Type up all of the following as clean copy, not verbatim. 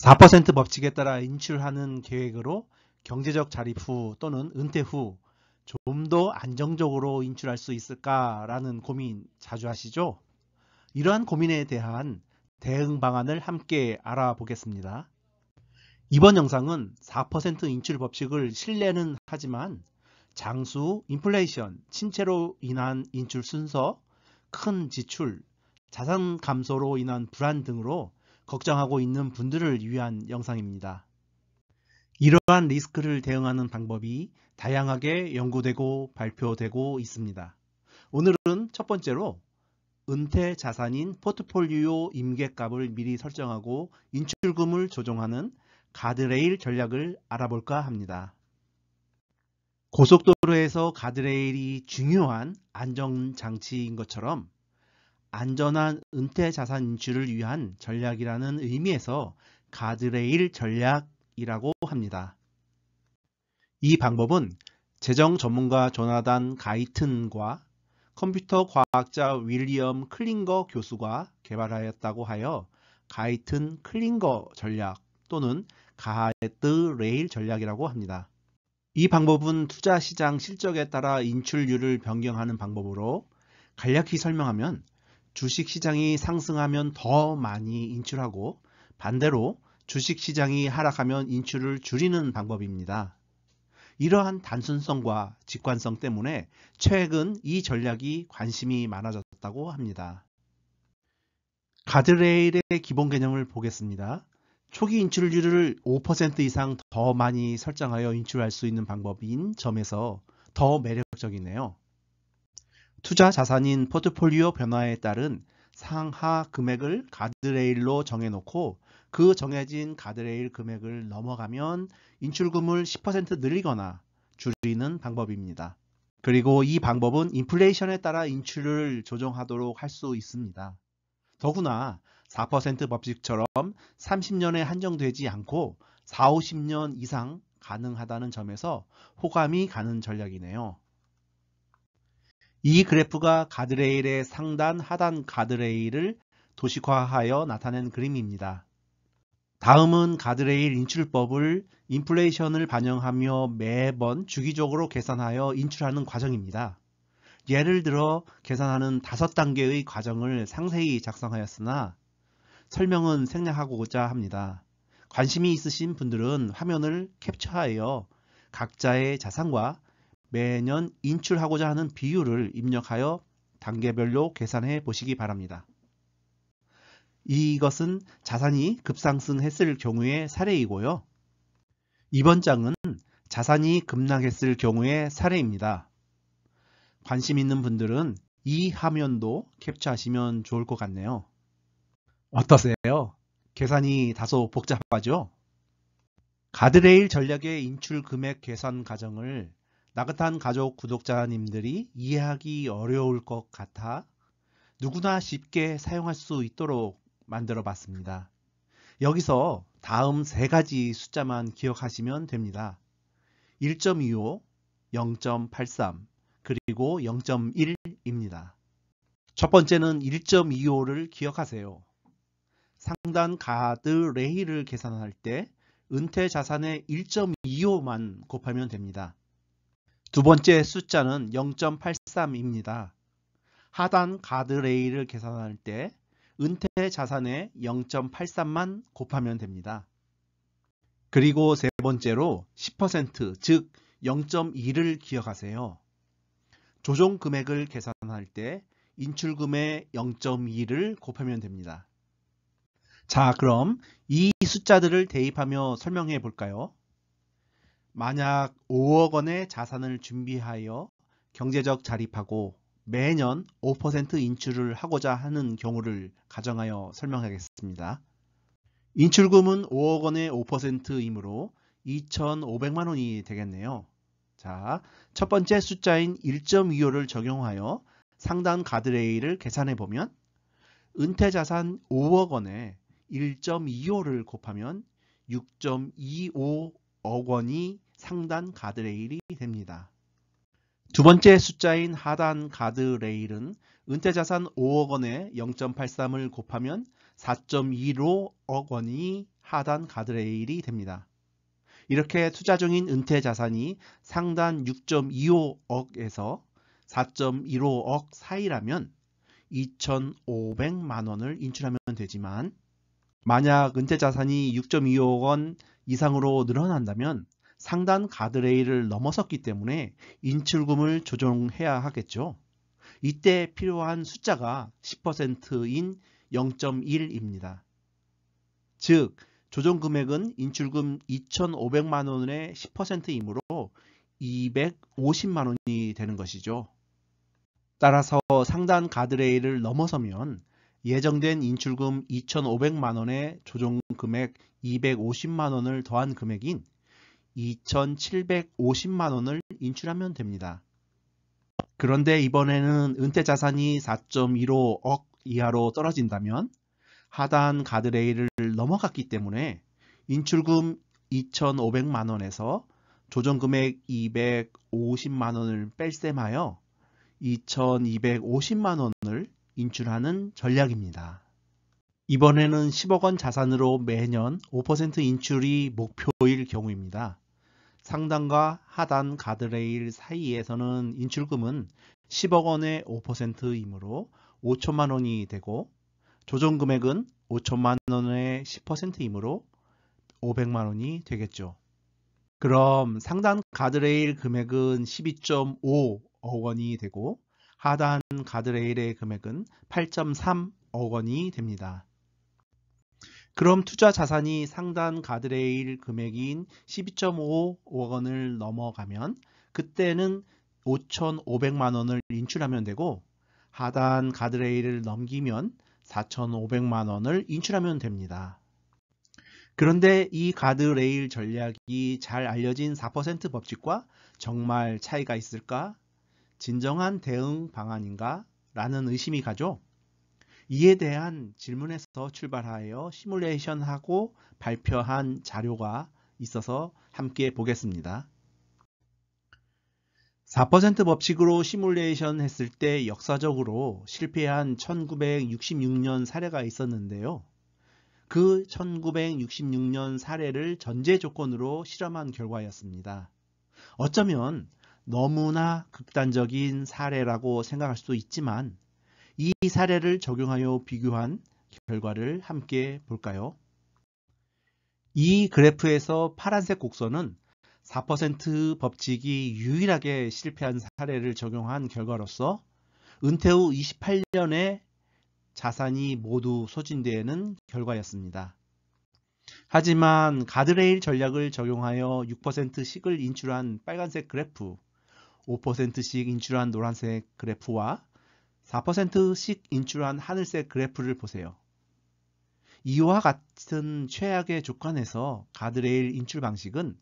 4% 법칙에 따라 인출하는 계획으로 경제적 자립 후 또는 은퇴 후 좀 더 안정적으로 인출할 수 있을까라는 고민 자주 하시죠? 이러한 고민에 대한 대응 방안을 함께 알아보겠습니다. 이번 영상은 4% 인출 법칙을 신뢰는 하지만 장수, 인플레이션, 침체로 인한 인출 순서, 큰 지출, 자산 감소로 인한 불안 등으로 걱정하고 있는 분들을 위한 영상입니다. 이러한 리스크를 대응하는 방법이 다양하게 연구되고 발표되고 있습니다. 오늘은 첫 번째로 은퇴 자산인 포트폴리오 임계값을 미리 설정하고 인출금을 조정하는 가드레일 전략을 알아볼까 합니다. 고속도로에서 가드레일이 중요한 안전장치인 것처럼 안전한 은퇴 자산 인출을 위한 전략이라는 의미에서 가드레일 전략이라고 합니다. 이 방법은 재정 전문가 조나단 가이튼과 컴퓨터 과학자 윌리엄 클링거 교수가 개발하였다고 하여 가이튼 클링거 전략 또는 가드레일 전략이라고 합니다. 이 방법은 투자 시장 실적에 따라 인출률을 변경하는 방법으로 간략히 설명하면 주식시장이 상승하면 더 많이 인출하고 반대로 주식시장이 하락하면 인출을 줄이는 방법입니다. 이러한 단순성과 직관성 때문에 최근 이 전략이 관심이 많아졌다고 합니다. 가드레일의 기본 개념을 보겠습니다. 초기 인출률을 5% 이상 더 많이 설정하여 인출할 수 있는 방법인 점에서 더 매력적이네요. 투자 자산인 포트폴리오 변화에 따른 상하 금액을 가드레일로 정해놓고 그 정해진 가드레일 금액을 넘어가면 인출금을 10% 늘리거나 줄이는 방법입니다. 그리고 이 방법은 인플레이션에 따라 인출을 조정하도록 할 수 있습니다. 더구나 4% 법칙처럼 30년에 한정되지 않고 4, 50년 이상 가능하다는 점에서 호감이 가는 전략이네요. 이 그래프가 가드레일의 상단, 하단 가드레일을 도식화하여 나타낸 그림입니다. 다음은 가드레일 인출법을 인플레이션을 반영하며 매번 주기적으로 계산하여 인출하는 과정입니다. 예를 들어 계산하는 5단계의 과정을 상세히 작성하였으나 설명은 생략하고자 합니다. 관심이 있으신 분들은 화면을 캡처하여 각자의 자산과 매년 인출하고자 하는 비율을 입력하여 단계별로 계산해 보시기 바랍니다. 이것은 자산이 급상승했을 경우의 사례이고요. 이번 장은 자산이 급락했을 경우의 사례입니다. 관심 있는 분들은 이 화면도 캡처하시면 좋을 것 같네요. 어떠세요? 계산이 다소 복잡하죠? 가드레일 전략의 인출 금액 계산 과정을 나긋한 가족 구독자님들이 이해하기 어려울 것 같아 누구나 쉽게 사용할 수 있도록 만들어 봤습니다. 여기서 다음 3가지 숫자만 기억하시면 됩니다. 1.25, 0.83, 그리고 0.1입니다. 첫 번째는 1.25를 기억하세요. 상단 가드레일을 계산할 때 은퇴 자산의 1.25만 곱하면 됩니다. 두 번째 숫자는 0.83입니다. 하단 가드레일을 계산할 때 은퇴 자산의 0.83만 곱하면 됩니다. 그리고 세 번째로 10%, 즉 0.2를 기억하세요. 조정 금액을 계산할 때 인출금의 0.2를 곱하면 됩니다. 자, 그럼 이 숫자들을 대입하며 설명해 볼까요? 만약 5억 원의 자산을 준비하여 경제적 자립하고 매년 5% 인출을 하고자 하는 경우를 가정하여 설명하겠습니다. 인출금은 5억 원의 5%이므로 2,500만 원이 되겠네요. 자, 첫 번째 숫자인 1.25를 적용하여 상단 가드레일을 계산해 보면 은퇴 자산 5억 원에 1.25를 곱하면 6.25억 원이 상단 가드레일이 됩니다. 두 번째 숫자인 하단 가드레일은 은퇴 자산 5억 원에 0.83을 곱하면 4.15억 원이 하단 가드레일이 됩니다. 이렇게 투자 중인 은퇴 자산이 상단 6.25억에서 4.15억 사이라면 2,500만 원을 인출하면 되지만 만약 은퇴 자산이 6.25억 원 이상으로 늘어난다면 상단 가드레일을 넘어섰기 때문에 인출금을 조정해야 하겠죠. 이때 필요한 숫자가 10%인 0.1입니다. 즉 조정금액은 인출금 2,500만 원의 10%이므로 250만 원이 되는 것이죠. 따라서 상단 가드레일을 넘어서면 예정된 인출금 2,500만 원에 조정금액 250만 원을 더한 금액인 2,750만 원을 인출하면 됩니다. 그런데 이번에는 은퇴 자산이 4.15억 이하로 떨어진다면 하단 가드레일을 넘어갔기 때문에 인출금 2,500만 원에서 조정금액 250만 원을 뺄셈하여 2,250만 원을 인출하는 전략입니다. 이번에는 10억 원 자산으로 매년 5% 인출이 목표일 경우입니다. 상단과 하단 가드레일 사이에서는 인출금은 10억 원의 5%이므로 5천만 원이 되고 조정금액은 5천만 원의 10%이므로 500만 원이 되겠죠. 그럼 상단 가드레일 금액은 12.5억 원이 되고 하단 가드레일의 금액은 8.3억 원이 됩니다. 그럼 투자 자산이 상단 가드레일 금액인 12.5억 원을 넘어가면 그때는 5,500만 원을 인출하면 되고 하단 가드레일을 넘기면 4,500만 원을 인출하면 됩니다. 그런데 이 가드레일 전략이 잘 알려진 4% 법칙과 정말 차이가 있을까? 진정한 대응 방안인가? 라는 의심이 가죠. 이에 대한 질문에서 출발하여 시뮬레이션하고 발표한 자료가 있어서 함께 보겠습니다. 4% 법칙으로 시뮬레이션 했을 때 역사적으로 실패한 1966년 사례가 있었는데요. 그 1966년 사례를 전제 조건으로 실험한 결과였습니다. 어쩌면 너무나 극단적인 사례라고 생각할 수도 있지만 이 사례를 적용하여 비교한 결과를 함께 볼까요? 이 그래프에서 파란색 곡선은 4% 법칙이 유일하게 실패한 사례를 적용한 결과로서 은퇴 후 28년에 자산이 모두 소진되는 결과였습니다. 하지만 가드레일 전략을 적용하여 6%씩을 인출한 빨간색 그래프, 5%씩 인출한 노란색 그래프와 4%씩 인출한 하늘색 그래프를 보세요. 이와 같은 최악의 조건에서 가드레일 인출 방식은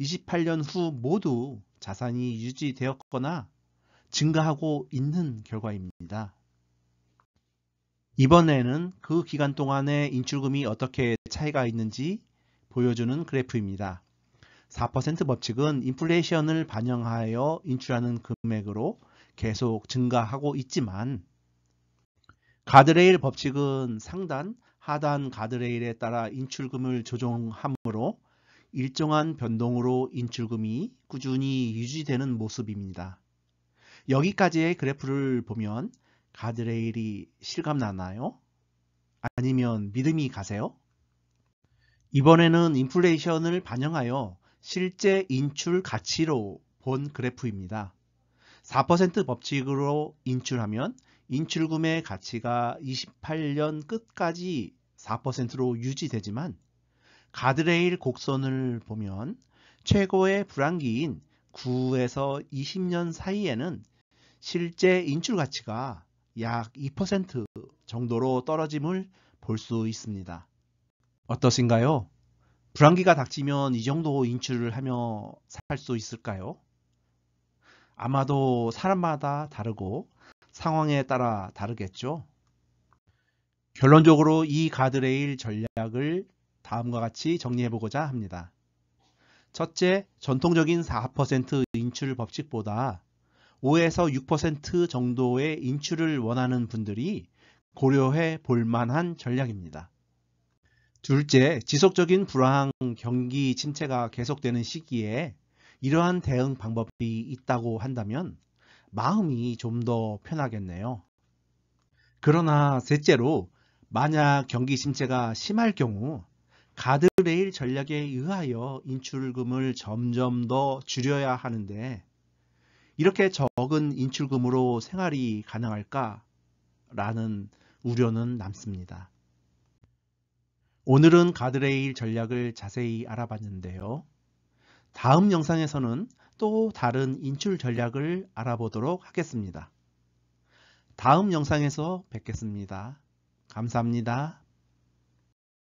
28년 후 모두 자산이 유지되었거나 증가하고 있는 결과입니다. 이번에는 그 기간 동안의 인출금이 어떻게 차이가 있는지 보여주는 그래프입니다. 4% 법칙은 인플레이션을 반영하여 인출하는 금액으로 계속 증가하고 있지만 가드레일 법칙은 상단, 하단 가드레일에 따라 인출금을 조정하므로 일정한 변동으로 인출금이 꾸준히 유지되는 모습입니다. 여기까지의 그래프를 보면 가드레일이 실감나나요? 아니면 믿음이 가세요? 이번에는 인플레이션을 반영하여 실제 인출 가치로 본 그래프입니다. 4% 법칙으로 인출하면 인출금의 가치가 28년 끝까지 4%로 유지되지만 가드레일 곡선을 보면 최고의 불황기인 9에서 20년 사이에는 실제 인출 가치가 약 2% 정도로 떨어짐을 볼 수 있습니다. 어떠신가요? 불황기가 닥치면 이 정도 인출을 하며 살 수 있을까요? 아마도 사람마다 다르고 상황에 따라 다르겠죠. 결론적으로 이 가드레일 전략을 다음과 같이 정리해보고자 합니다. 첫째, 전통적인 4% 인출 법칙보다 5에서 6% 정도의 인출을 원하는 분들이 고려해 볼 만한 전략입니다. 둘째, 지속적인 불황 경기 침체가 계속되는 시기에 이러한 대응 방법이 있다고 한다면 마음이 좀 더 편하겠네요. 그러나 셋째로, 만약 경기 침체가 심할 경우 가드레일 전략에 의하여 인출금을 점점 더 줄여야 하는데 이렇게 적은 인출금으로 생활이 가능할까? 라는 우려는 남습니다. 오늘은 가드레일 전략을 자세히 알아봤는데요. 다음 영상에서는 또 다른 인출 전략을 알아보도록 하겠습니다. 다음 영상에서 뵙겠습니다. 감사합니다.